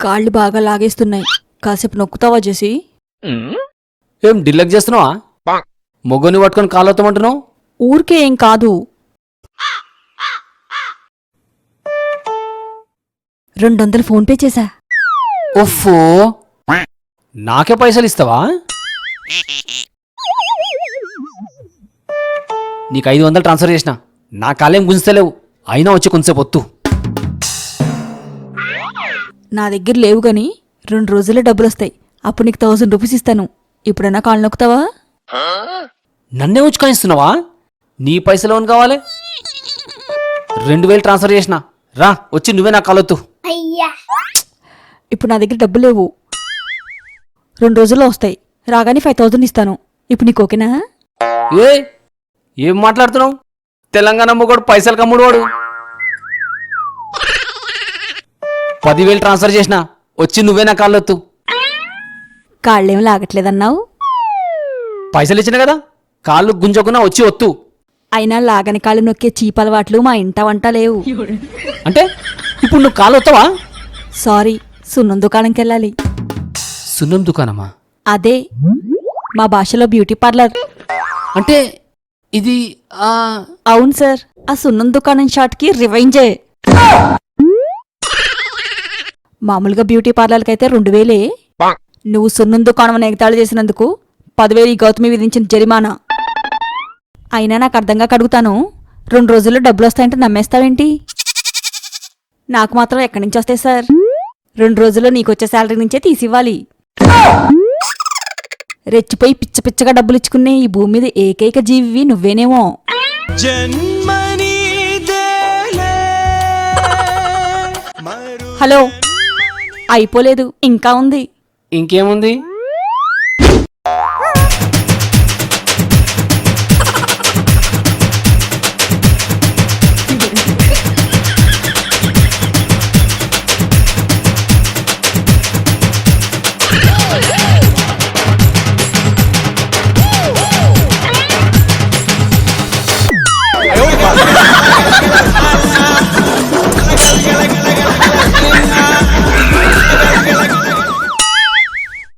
కాళ్ళు బాగా లాగేస్తున్నాయి. కాసేపు నొక్కుతావా జెసి? ఏం డిల్లక్ చేస్తున్నావా? మొగ్గుని పట్టుకొని కాలవుతామంటున్నావు? ఊరికే ఏం కాదు. 200 ఫోన్పే చేశా. ఓఫో, నాకే పైసలు ఇస్తావా? నీకు 500 ట్రాన్స్ఫర్ చేసిన. నా కాలేం గుంజతలేవు, అయినా వచ్చి కొంచెంసేపు వత్తు. నా దగ్గర లేవు గాని 2 రోజుల్లో డబ్బులొస్తాయి. అప్పుడు నీకు 1000 రూపీస్ ఇస్తాను. ఇప్పుడన్నా కాళ్ళు నొక్కుతావా? నన్నే ఉంచుకాయిస్తున్నావా? నీ పైసలు ఏమని కావాలి? 2000 ట్రాన్స్ఫర్ చేసిన. రా, వచ్చి నువ్వే నా కాలొత్తు. ఇప్పుడు నా దగ్గర డబ్బు లేవు. 2 రోజుల్లో వస్తాయి. రాగానే 5000 ఇస్తాను. ఇప్పుడు నీకు ఓకేనా? ఏం మాట్లాడుతున్నావు? తెలంగాణ మొగోడు పైసలు కమ్ముడు వాడు. 10,000 ట్రాన్స్ఫర్ చేసిన. వచ్చి నువ్వే నా కాళ్ళొత్తు. కాళ్ళేం లాగట్లేదన్నావు. పైసలు ఇచ్చిన కదా, కాళ్ళు గుంజకున్నా వచ్చి వత్తు. అయినా లాగని కాళ్ళు నొక్కే చీపలవాట్లు మా ఇంట వంట లేవు. అంటే ఇప్పుడు నువ్వు కాళ్ళు వస్తావా? సారీ, సున్నం దుకాణంకి వెళ్ళాలి. సున్నం దుకాణమా? అదే మా భాషలో బ్యూటీ పార్లర్. అంటే ఇది అవును సార్. ఆ సున్నం దుకాణం షాట్కి రివైంజే. మామూలుగా బ్యూటీ పార్లర్కైతే 2000. నువ్వు సున్నం దుకాణం ఎగతాళి చేసినందుకు 10,000 ఈ గౌతమి విధించిన జరిమానా. అయినా నాకు అర్థంగా కడుగుతాను, 2 రోజుల్లో డబ్బులు వస్తాయంటే నమ్మేస్తావేంటి? నాకు మాత్రం ఎక్కడి నుంచి వస్తాయి సార్? 2 రోజుల్లో నీకొచ్చే శాలరీ నుంచే తీసివ్వాలి. రెచ్చిపోయి పిచ్చ పిచ్చగా డబ్బులు ఇచ్చుకునే ఈ భూమి మీద ఏకైక జీవి నువ్వేనేమో. హలో, అయిపోలేదు, ఇంకా ఉంది. ఇంకేముంది? Oh my God.